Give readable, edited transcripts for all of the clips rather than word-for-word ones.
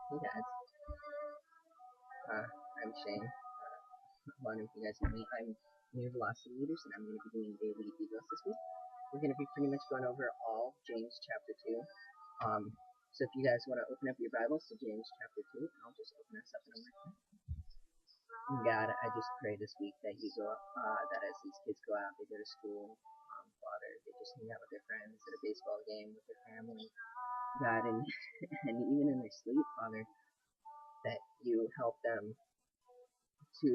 Hey guys, I'm Shane. A lot of you guys know me. I'm new velocity leaders, and I'm going to be doing daily Devos this week. We're going to be pretty much going over all James chapter 2. So if you guys want to open up your Bibles to James chapter 2, I'll just open us up in a moment. God, I just pray this week that you go, that as these kids go out, they go to school, Father, they just hang out with their friends at a baseball game with their family, God, and and even in their sleep, Father, that you help them to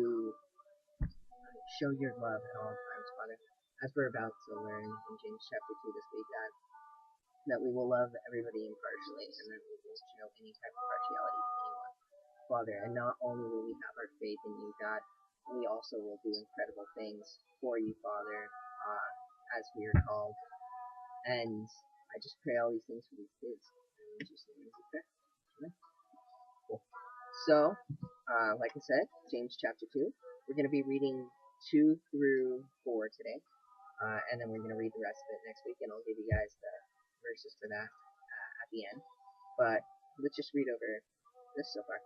show your love at all times, Father. As we're about to learn in James chapter 2 this week, God, that we will love everybody impartially and that we won't show any type of partiality to anyone, Father. And not only will we have our faith in you, God, we also will do incredible things for you, Father, as we are called. And I just pray all these things for these kids. In Jesus' name, amen. Cool. So, like I said, James chapter 2. We're going to be reading 2 through 4 today. And then we're going to read the rest of it next week, and I'll give you guys the verses for that at the end. But let's just read over this so far.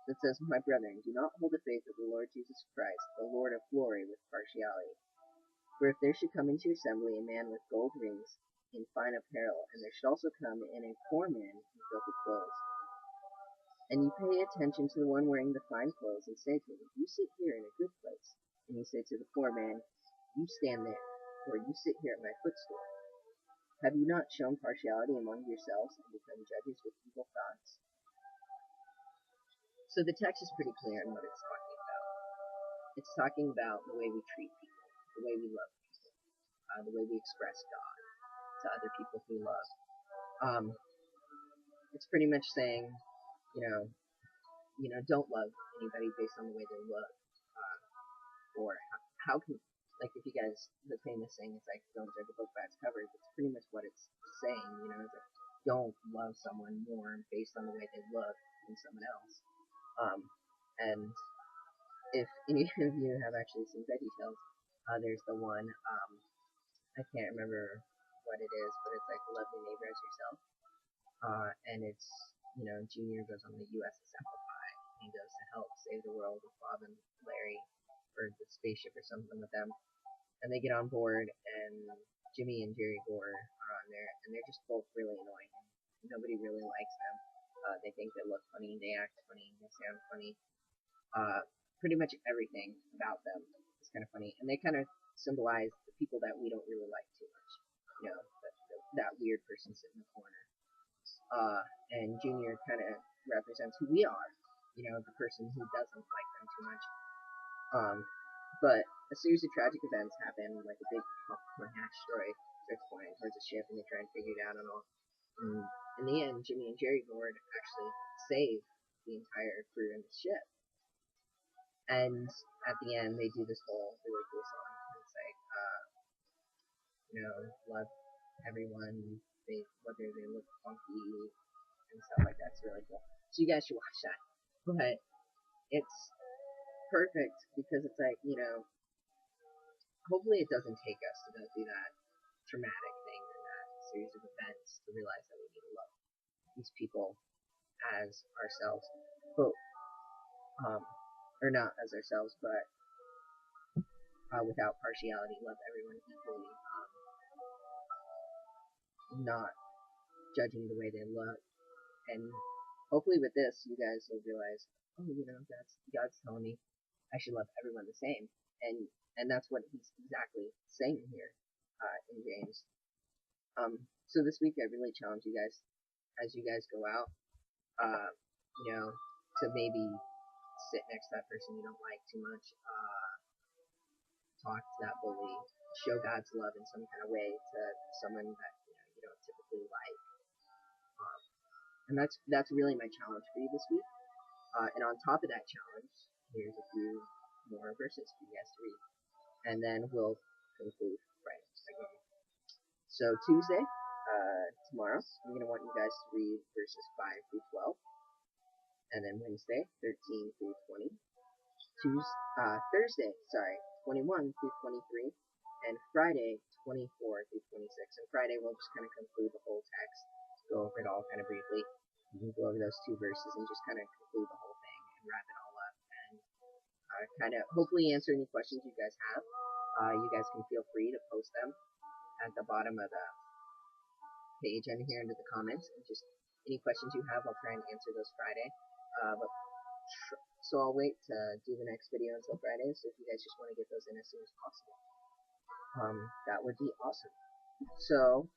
It says, My brethren, do not hold the faith of the Lord Jesus Christ, the Lord of glory, with partiality. For if there should come into your assembly a man with gold rings in fine apparel, and there should also come in a poor man in filthy clothes, and you pay attention to the one wearing the fine clothes, and say to him, You sit here in a good place. And you say to the poor man, You stand there, or you sit here at my footstool. Have you not shown partiality among yourselves and become judges with evil thoughts? So the text is pretty clear on what it's talking about. It's talking about the way we treat people, the way we love people, the way we express God to other people who love. It's pretty much saying, you know, don't love anybody based on the way they look, or how can, like, if you guys, the famous saying is like, don't judge a book by its cover. That's pretty much what it's saying. It's like, don't love someone more based on the way they look than someone else. And if any of you have actually seen VeggieTales, there's the one, I can't remember what it is, but it's like love your neighbor as yourself. And it's, Junior goes on the USS Apple Pie, and he goes to help save the world with Bob and Larry, or the spaceship or something with them. And they get on board, and Jimmy and Jerry Gore are on there, and they're just both really annoying. Nobody really likes them. They think they look funny, they act funny, they sound funny. Pretty much everything about them is kind of funny, and they kind of symbolize the people that we don't really like too much. That weird person sitting in the corner. And Junior kind of represents who we are. The person who doesn't like them too much. But a series of tragic events happen, like a big popcorn asteroid starts flying towards the ship, and they try and figure it out and all. And in the end, Jimmy and Jerry Gord actually save the entire crew in the ship. And at the end, they do this whole really cool song. It's like, love everyone, whether they look funky and stuff like that. It's really cool. So you guys should watch that. But it's perfect because it's like, hopefully it doesn't take us to go through that traumatic thing or that series of events to realize that we need to love these people as ourselves. But, or not as ourselves, but without partiality, love everyone equally, not judging the way they look. And hopefully with this, you guys will realize, God's telling me I should love everyone the same. And that's what he's exactly saying here in James. So this week I really challenge you guys, as you guys go out, to maybe sit next to that person you don't like too much, talk to that bully, show God's love in some kind of way to someone that you don't typically like. And that's really my challenge for you this week. And on top of that challenge, here's a few more verses for you guys to read. And then we'll conclude Friday. So Tuesday, tomorrow, I'm going to want you guys to read verses 5 through 12. And then Wednesday, 13 through 20. Thursday, 21 through 23. And Friday, 24 through 26. And Friday, we'll just kind of conclude the whole text, go over it all kind of briefly. You can go over those 2 verses and just kind of conclude the whole thing and wrap it all up and kind of hopefully answer any questions you guys have. You guys can feel free to post them at the bottom of the page and here into the comments. And just any questions you have, I'll try and answer those Friday. So I'll wait to do the next video until Friday. So if you guys just want to get those in as soon as possible, that would be awesome. So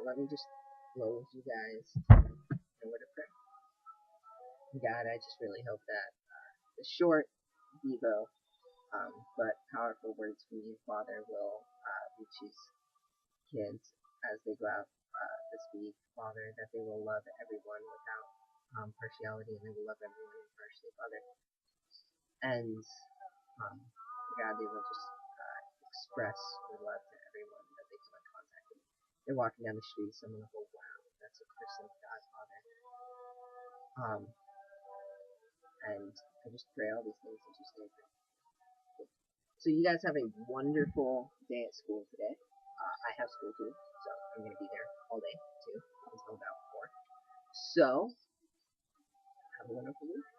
let me just close you guys in a word of prayer. God, I just really hope that the short Devo but powerful words from you, Father, will reach these kids as they go out this week, Father, that they will love everyone without partiality, and they will love everyone impartially, Father. And God, they will just express their love to everyone that they come in contact with. They're walking down the street, someone will go, wow, that's a person of God, Father. And I just pray all these things in Jesus' name. So you guys have a wonderful day at school today. I have school too, so I'm going to be there all day too, until about 4. So, have a wonderful week.